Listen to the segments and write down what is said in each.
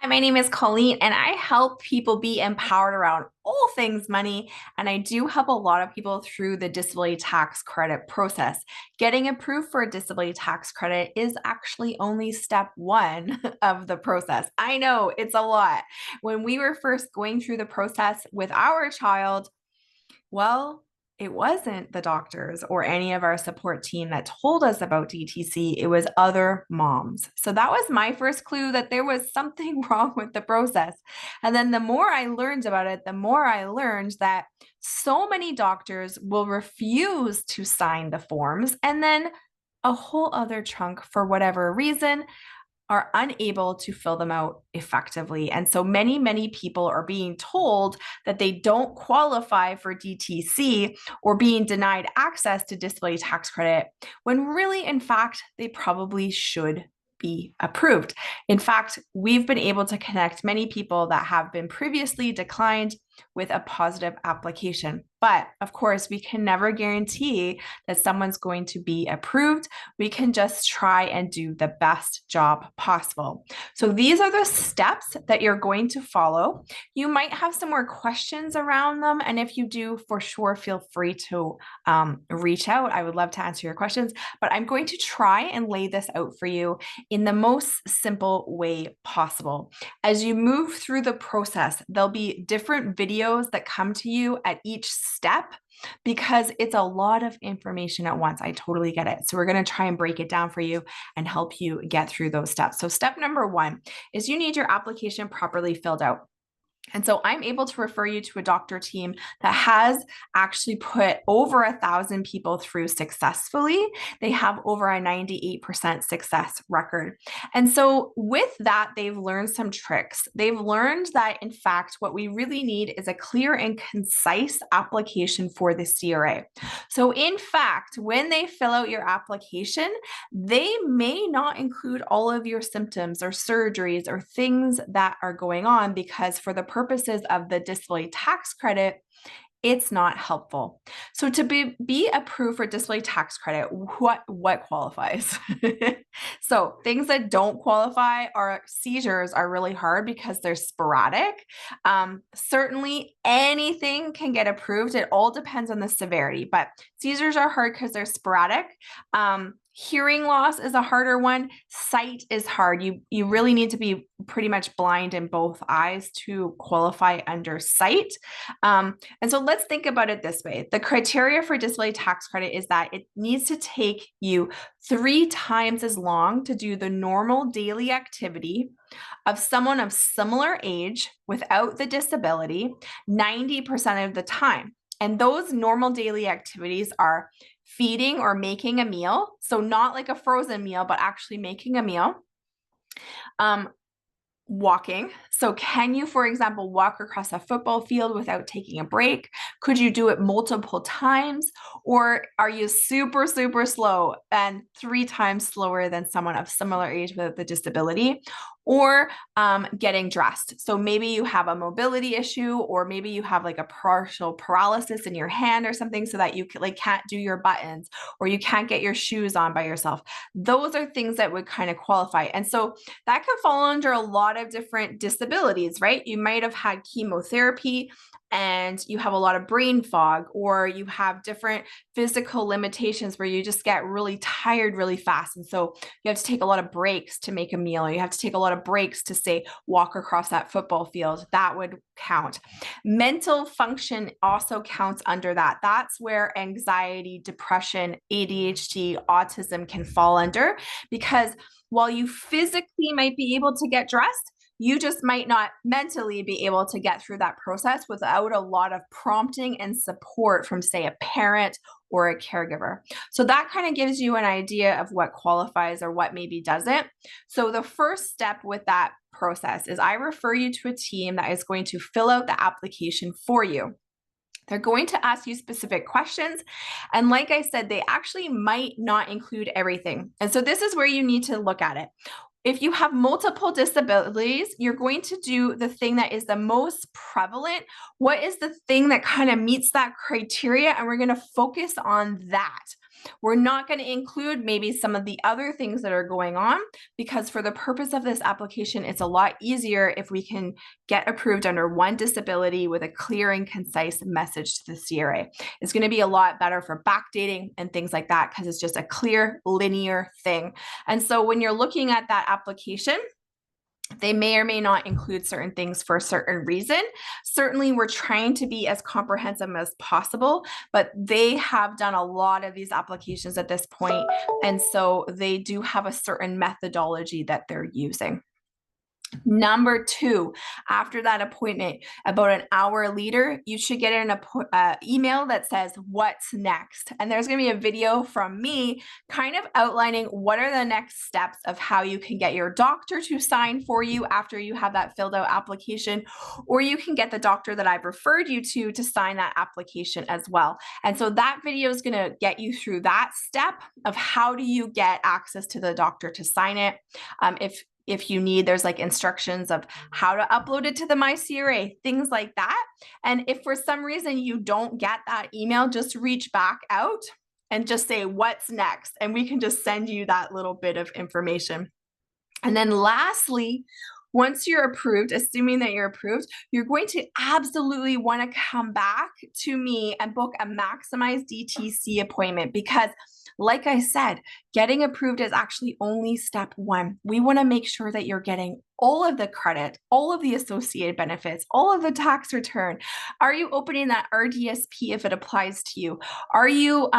Hi, my name is Colleen, and I help people be empowered around all things money. And I do help a lot of people through the disability tax credit process. Getting approved for a disability tax credit is actually only step one of the process. I know it's a lot. When we were first going through the process with our child, well, it wasn't the doctors or any of our support team that told us about DTC. It was other moms. So that was my first clue that there was something wrong with the process. And then the more I learned about it, the more I learned that so many doctors will refuse to sign the forms. And then a whole other chunk, for whatever reason, are unable to fill them out effectively. And so many people are being told that they don't qualify for DTC or being denied access to disability tax credit, when really, in fact, they probably should be approved. In fact, we've been able to connect many people that have been previously declined with a positive application. But of course, we can never guarantee that someone's going to be approved. We can just try and do the best job possible. So these are the steps that you're going to follow. You might have some more questions around them. And if you do, for sure, feel free to reach out. I would love to answer your questions, but I'm going to try and lay this out for you in the most simple way possible. As you move through the process, there'll be different videos that come to you at each step because it's a lot of information at once. I totally get it. So we're going to try and break it down for you and help you get through those steps. So step number one is you need your application properly filled out. And so I'm able to refer you to a doctor team that has actually put over 1,000 people through successfully. They have over a 98% success record. And so with that, they've learned some tricks. They've learned that, in fact, what we really need is a clear and concise application for the CRA. So in fact, when they fill out your application, they may not include all of your symptoms or surgeries or things that are going on, because for the purposes of the disability tax credit, it's not helpful. So to be approved for disability tax credit, what qualifies? So things that don't qualify are seizures are really hard because they're sporadic. Certainly anything can get approved. It all depends on the severity, but seizures are hard because they're sporadic. Hearing loss is a harder one. Sight is hard. You really need to be pretty much blind in both eyes to qualify under sight. And so let's think about it this way. The criteria for disability tax credit is that it needs to take you 3 times as long to do the normal daily activity of someone of similar age without the disability 90% of the time. And those normal daily activities are feeding or making a meal. So not like a frozen meal, but actually making a meal. Walking. So can you, for example, walk across a football field without taking a break? Could you do it multiple times? Or are you super slow and 3 times slower than someone of similar age with the disability? Or getting dressed. So maybe you have a mobility issue, or maybe you have like a partial paralysis in your hand or something, so that you can't do your buttons, or you can't get your shoes on by yourself. Those are things that would kind of qualify. And so that could fall under a lot of different disabilities, right? You might have had chemotherapy and you have a lot of brain fog, or you have different physical limitations where you just get really tired really fast. And so you have to take a lot of breaks to make a meal, or you have to take a lot of breaks to, say, walk across that football field. That would count. Mental function also counts under that. That's where anxiety, depression, ADHD, autism can fall under, because while you physically might be able to get dressed, you just might not mentally be able to get through that process without a lot of prompting and support from, say, a parent or a caregiver. So that kind of gives you an idea of what qualifies or what maybe doesn't. So the first step with that process is I refer you to a team that is going to fill out the application for you. They're going to ask you specific questions. And like I said, they actually might not include everything. And so this is where you need to look at it. If you have multiple disabilities, you're going to do the thing that is the most prevalent. What is the thing that kind of meets that criteria? And we're going to focus on that. We're not going to include maybe some of the other things that are going on, because for the purpose of this application, it's a lot easier if we can get approved under one disability with a clear and concise message to the CRA. It's going to be a lot better for backdating and things like that, because it's just a clear, linear thing. And so when you're looking at that application, they may or may not include certain things for a certain reason. Certainly, we're trying to be as comprehensive as possible, but they have done a lot of these applications at this point, and so they do have a certain methodology that they're using. Number two, after that appointment, about an hour later, you should get an email that says, what's next? And there's going to be a video from me kind of outlining what are the next steps of how you can get your doctor to sign for you after you have that filled out application, or you can get the doctor that I've referred you to sign that application as well. And so that video is going to get you through that step of how do you get access to the doctor to sign it. If you need, there's like instructions of how to upload it to the MyCRA, things like that. And if for some reason you don't get that email, just reach back out and just say, what's next? And we can just send you that little bit of information. And then lastly, once you're approved, assuming that you're approved, you're going to absolutely want to come back to me and book a Maximize DTC appointment, because like I said, getting approved is actually only step one. We want to make sure that you're getting all of the credit, all of the associated benefits, all of the tax return. Are you opening that RDSP if it applies to you? Are you,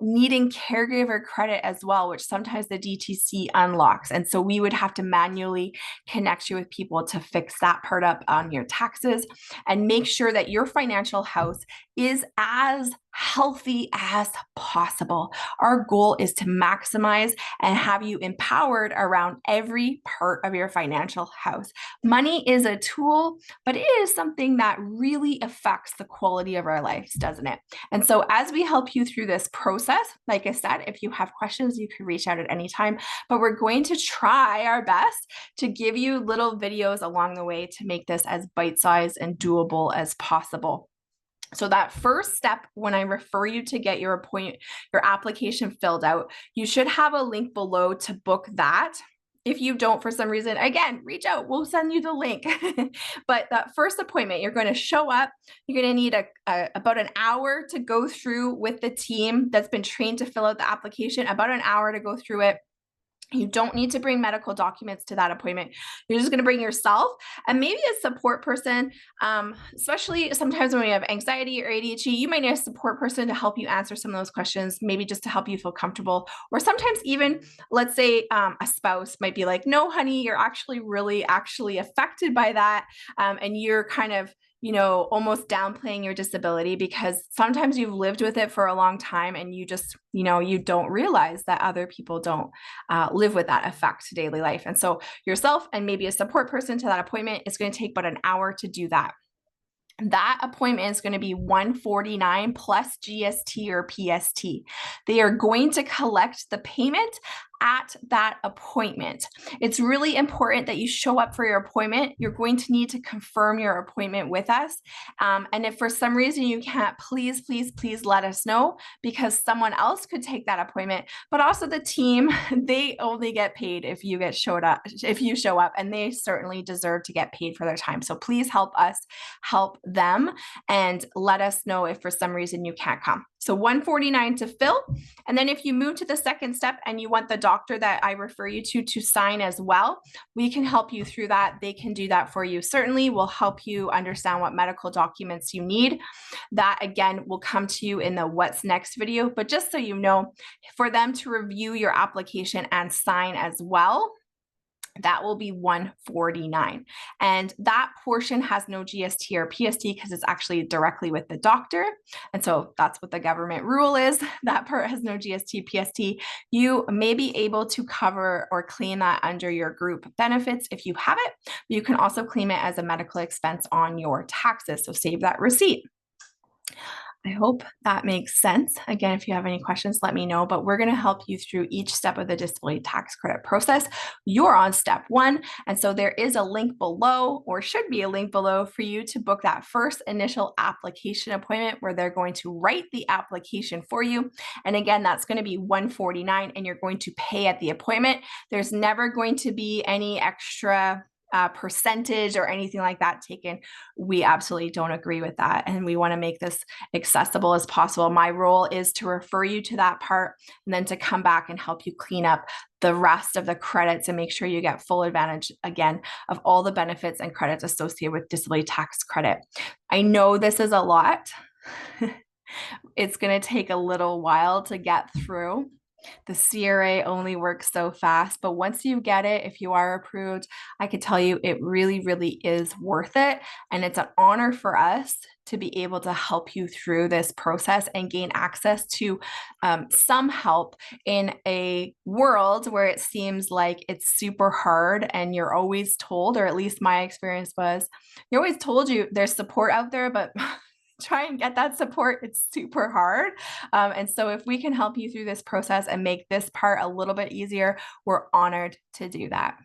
needing caregiver credit as well, which sometimes the DTC unlocks. And so we would have to manually connect you with people to fix that part up on your taxes and make sure that your financial house is as healthy as possible. Our goal is to maximize and have you empowered around every part of your financial house. Money is a tool, but it is something that really affects the quality of our lives, doesn't it? And so as we help you through this process, like I said, if you have questions, you can reach out at any time, but we're going to try our best to give you little videos along the way to make this as bite-sized and doable as possible. So that first step, when I refer you to get your application filled out, you should have a link below to book that. If you don't, for some reason, again, reach out, we'll send you the link. But that first appointment, you're going to show up, you're going to need about an hour to go through with the team that's been trained to fill out the application, about an hour to go through it. You don't need to bring medical documents to that appointment. You're just going to bring yourself and maybe a support person, especially sometimes when we have anxiety or ADHD, you might need a support person to help you answer some of those questions, maybe just to help you feel comfortable. Or sometimes even, let's say a spouse might be like, no, honey, you're actually really affected by that. And you're kind of almost downplaying your disability because sometimes you've lived with it for a long time and you just, you don't realize that other people don't live with that effect to daily life. And so yourself and maybe a support person to that appointment is going to take about an hour to do that. That appointment is going to be $149 plus GST or PST. They are going to collect the payment at that appointment. It's really important that you show up for your appointment. You're going to need to confirm your appointment with us. And if for some reason you can't, please, please, please let us know, because someone else could take that appointment. But also the team, they only get paid if you show up, and they certainly deserve to get paid for their time. So please help us help them and let us know if for some reason you can't come. So $149 to fill. And then if you move to the second step and you want the doctor that I refer you to sign as well, we can help you through that. They can do that for you. Certainly we'll help you understand what medical documents you need. That again will come to you in the what's next video. But just so you know, for them to review your application and sign as well, that will be $149. And that portion has no GST or PST because it's actually directly with the doctor. And so that's what the government rule is. That part has no GST, PST. You may be able to cover or claim that under your group benefits if you have it. You can also claim it as a medical expense on your taxes. So save that receipt. I hope that makes sense. Again, if you have any questions, let me know, but we're going to help you through each step of the disability tax credit process. You're on step one. And so there is a link below, or should be a link below, for you to book that first initial application appointment where they're going to write the application for you. And again, that's going to be $149 and you're going to pay at the appointment. There's never going to be any extra percentage or anything like that taken. We absolutely don't agree with that. And we want to make this accessible as possible. My role is to refer you to that part and then to come back and help you clean up the rest of the credits and make sure you get full advantage again of all the benefits and credits associated with disability tax credit. I know this is a lot. It's going to take a little while to get through. The CRA only works so fast, but once you get it, if you are approved, I can tell you it really, really is worth it. And it's an honor for us to be able to help you through this process and gain access to some help in a world where it seems like it's super hard and you're always told, or at least my experience was, you're always told you there's support out there, but try and get that support. It's super hard. And so if we can help you through this process and make this part a little bit easier, we're honored to do that.